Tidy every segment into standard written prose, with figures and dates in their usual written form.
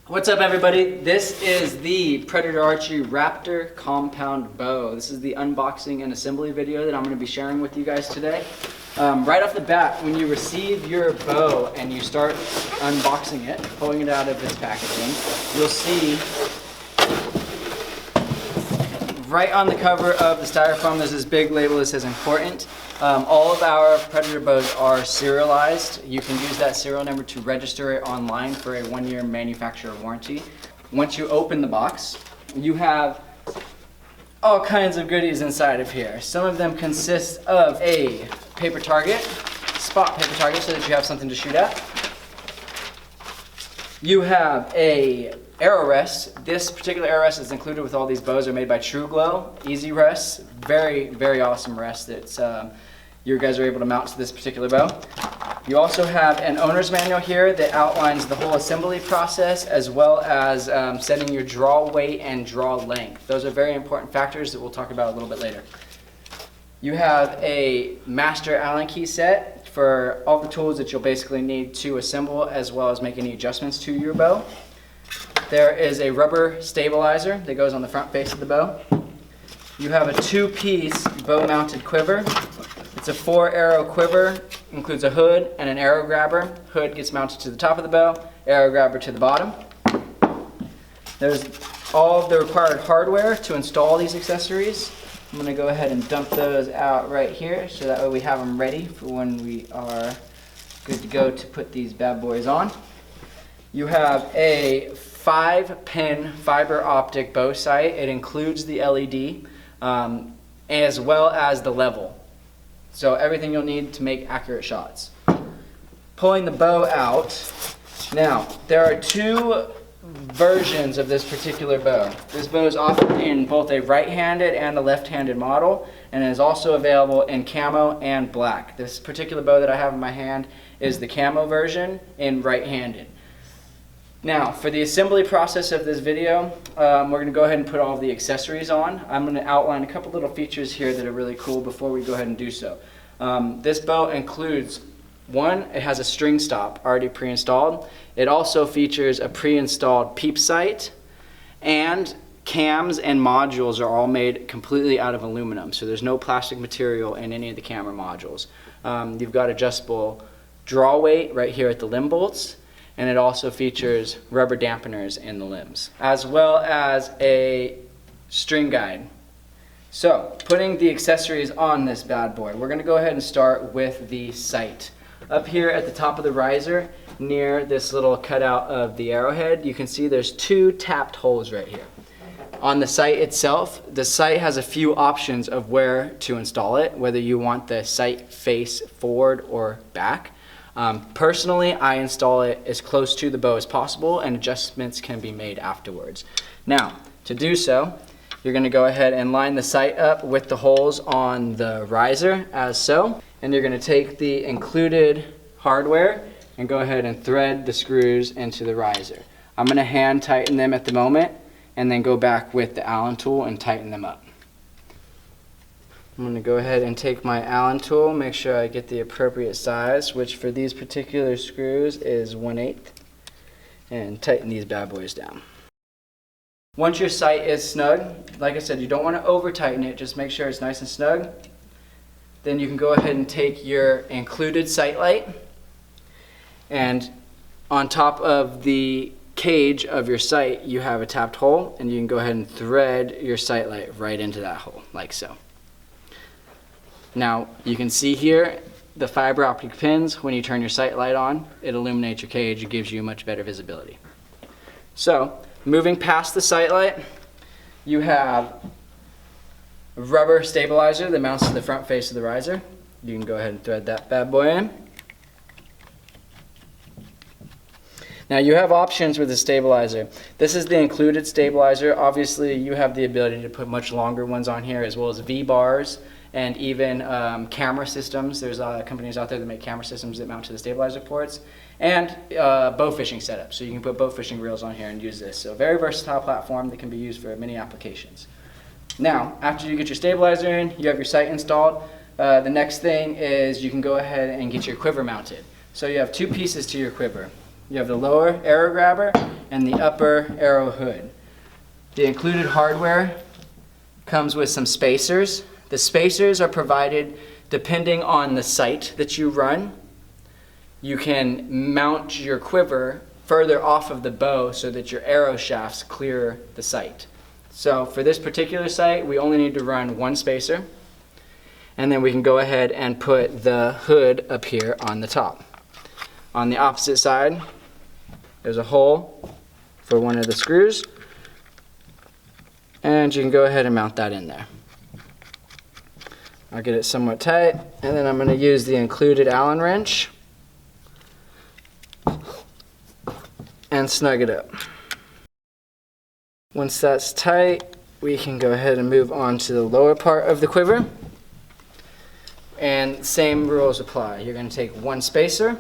What's up, everybody? This is the Predator Archery Raptor compound bow. This is the unboxing and assembly video that I'm going to be sharing with you guys today. Right off the bat, when you receive your bow and you start unboxing it, pulling it out of its packaging, you'll see right on the cover of the styrofoam there's this big label that says important. All of our Predator bows are serialized. You can use that serial number to register it online for a 1-year manufacturer warranty. Once you open the box, you have all kinds of goodies inside of here. Some of them consist of a paper target, spot paper target, so that you have something to shoot at. You have a arrow rest. This particular arrow rest is included with all these bows. Are made by True Glow. Easy rest. Very, very awesome rest. It's you guys are able to mount to this particular bow. You also have an owner's manual here that outlines the whole assembly process, as well as setting your draw weight and draw length. Those are very important factors that we'll talk about a little bit later. You have a master Allen key set for all the tools that you'll basically need to assemble, as well as make any adjustments to your bow. There is a rubber stabilizer that goes on the front face of the bow. You have a 2-piece bow mounted quiver. It's a 4-arrow quiver, includes a hood and an arrow grabber. Hood gets mounted to the top of the bow, arrow grabber to the bottom. There's all of the required hardware to install these accessories. I'm going to go ahead and dump those out right here so that way we have them ready for when we are good to go to put these bad boys on. You have a 5-pin fiber optic bow sight. It includes the LED as well as the level. So everything you'll need to make accurate shots. Pulling the bow out. Now, there are 2 versions of this particular bow. This bow is offered in both a right-handed and a left-handed model, and is also available in camo and black. This particular bow that I have in my hand is the camo version in right-handed. Now, for the assembly process of this video, we're going to go ahead and put all of the accessories on. I'm going to outline a couple little features here that are really cool before we go ahead and do so. This bow includes, one, it has a string stop already pre-installed. It also features a pre-installed peep sight, and cams and modules are all made completely out of aluminum, so there's no plastic material in any of the camera modules. You've got adjustable draw weight right here at the limb bolts, and it also features rubber dampeners in the limbs, as well as a string guide. So, putting the accessories on this bad boy, we're going to go ahead and start with the sight. Up here at the top of the riser, near this little cutout of the arrowhead, you can see there's 2 tapped holes right here. On the sight itself, the sight has a few options of where to install it, whether you want the sight face forward or back. Personally, I install it as close to the bow as possible, and adjustments can be made afterwards. Now, to do so, you're going to go ahead and line the sight up with the holes on the riser, as so, and you're going to take the included hardware and go ahead and thread the screws into the riser. I'm going to hand tighten them at the moment, and then go back with the Allen tool and tighten them up. I'm going to go ahead and take my Allen tool, make sure I get the appropriate size, which for these particular screws is 1/8, and tighten these bad boys down. Once your sight is snug, like I said, you don't want to over tighten it, just make sure it's nice and snug. Then you can go ahead and take your included sight light, and on top of the cage of your sight you have a tapped hole, and you can go ahead and thread your sight light right into that hole, like so. Now, you can see here the fiber optic pins. When you turn your sight light on, it illuminates your cage. It gives you much better visibility. So, moving past the sight light, you have a rubber stabilizer that mounts to the front face of the riser. You can go ahead and thread that bad boy in. Now, you have options with the stabilizer. This is the included stabilizer. Obviously, you have the ability to put much longer ones on here, as well as V-bars, and even camera systems. There's companies out there that make camera systems that mount to the stabilizer ports, and bow fishing setups. So you can put bow fishing reels on here and use this. So a very versatile platform that can be used for many applications. Now, after you get your stabilizer in, you have your sight installed. The next thing is you can go ahead and get your quiver mounted. So you have 2 pieces to your quiver. You have the lower arrow grabber and the upper arrow hood. The included hardware comes with some spacers. The spacers are provided depending on the sight that you run. You can mount your quiver further off of the bow so that your arrow shafts clear the sight. So for this particular sight, we only need to run one spacer, and then we can go ahead and put the hood up here on the top. On the opposite side, there's a hole for one of the screws, and you can go ahead and mount that in there. I'll get it somewhat tight, and then I'm going to use the included Allen wrench and snug it up. Once that's tight, we can go ahead and move on to the lower part of the quiver. And same rules apply. You're going to take one spacer.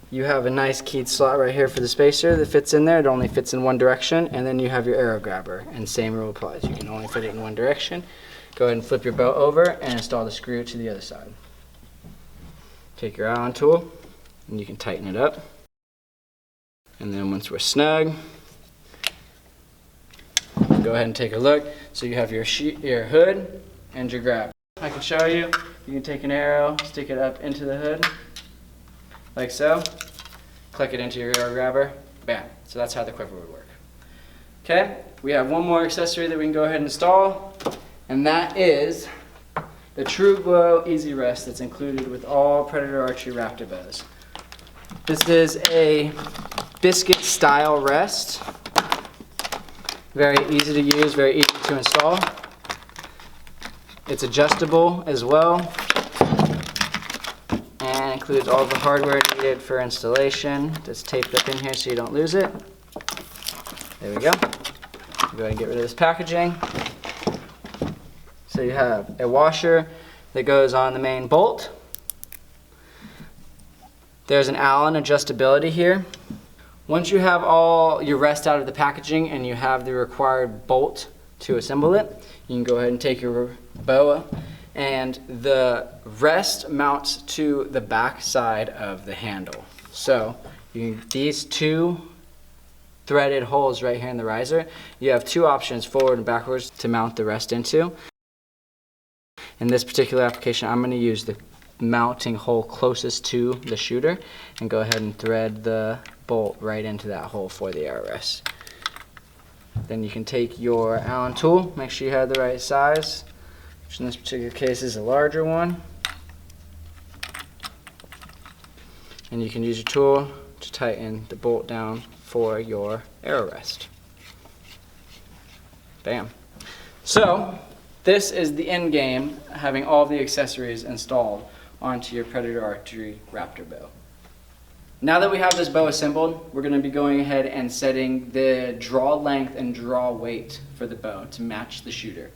You have a nice keyed slot right here for the spacer that fits in there. It only fits in one direction. And then you have your arrow grabber, and same rule applies. You can only fit it in one direction. Go ahead and flip your bow over and install the screw to the other side. Take your Allen tool and you can tighten it up. And then once we're snug, go ahead and take a look. So you have your hood and your grab. I can show you. You can take an arrow, stick it up into the hood, like so. Click it into your arrow grabber. Bam. So that's how the quiver would work. Okay, we have one more accessory that we can go ahead and install, and that is the True Glow Easy Rest that's included with all Predator Archery Raptor bows. This is a biscuit style rest. Very easy to use, very easy to install. It's adjustable as well, and includes all the hardware needed for installation. It's taped up in here so you don't lose it. There we go. Go ahead and get rid of this packaging. So you have a washer that goes on the main bolt. There's an Allen adjustability here. Once you have all your rest out of the packaging and you have the required bolt to assemble it, you can go ahead and take your bow, and the rest mounts to the back side of the handle. So these two threaded holes right here in the riser, you have two options, forward and backwards, to mount the rest into. In this particular application, I'm going to use the mounting hole closest to the shooter and go ahead and thread the bolt right into that hole for the arrow rest. Then you can take your Allen tool, make sure you have the right size, which in this particular case is a larger one. And you can use your tool to tighten the bolt down for your arrow rest. Bam. So this is the end game, having all the accessories installed onto your Predator Archery Raptor bow. Now that we have this bow assembled, we're going to be going ahead and setting the draw length and draw weight for the bow to match the shooter.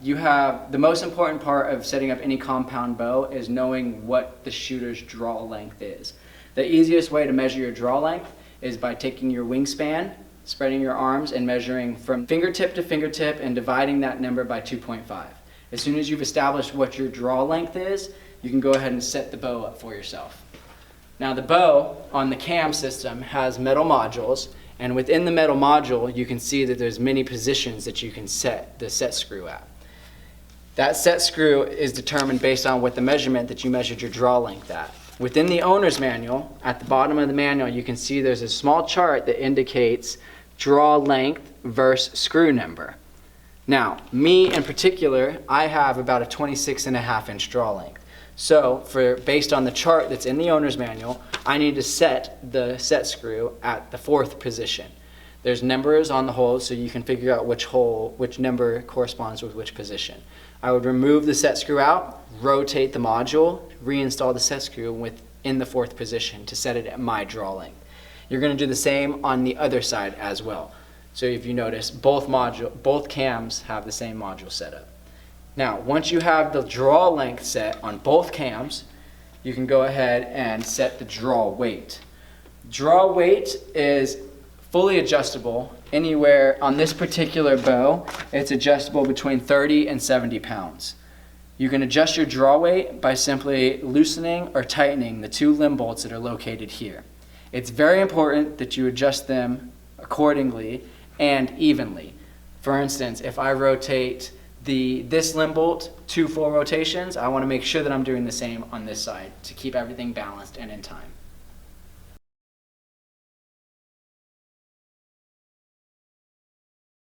You have the most important part of setting up any compound bow is knowing what the shooter's draw length is. The easiest way to measure your draw length is by taking your wingspan, spreading your arms, and measuring from fingertip to fingertip and dividing that number by 2.5. As soon as you've established what your draw length is, you can go ahead and set the bow up for yourself. Now the bow on the cam system has metal modules, and within the metal module you can see that there's many positions that you can set the set screw at. That set screw is determined based on what the measurement that you measured your draw length at. Within the owner's manual, at the bottom of the manual, you can see there's a small chart that indicates draw length versus screw number. Now, me in particular, I have about a 26.5-inch draw length. So, based on the chart that's in the owner's manual, I need to set the set screw at the 4th position. There's numbers on the holes, so you can figure out which number corresponds with which position. I would remove the set screw out, rotate the module, reinstall the set screw within the 4th position to set it at my draw length. You're going to do the same on the other side as well. So if you notice, both cams have the same module setup. Now, once you have the draw length set on both cams, you can go ahead and set the draw weight. Draw weight is fully adjustable anywhere. On this particular bow, it's adjustable between 30 and 70 pounds. You can adjust your draw weight by simply loosening or tightening the two limb bolts that are located here. It's very important that you adjust them accordingly and evenly. For instance, if I rotate this limb bolt 2 full rotations, I want to make sure that I'm doing the same on this side to keep everything balanced and in time.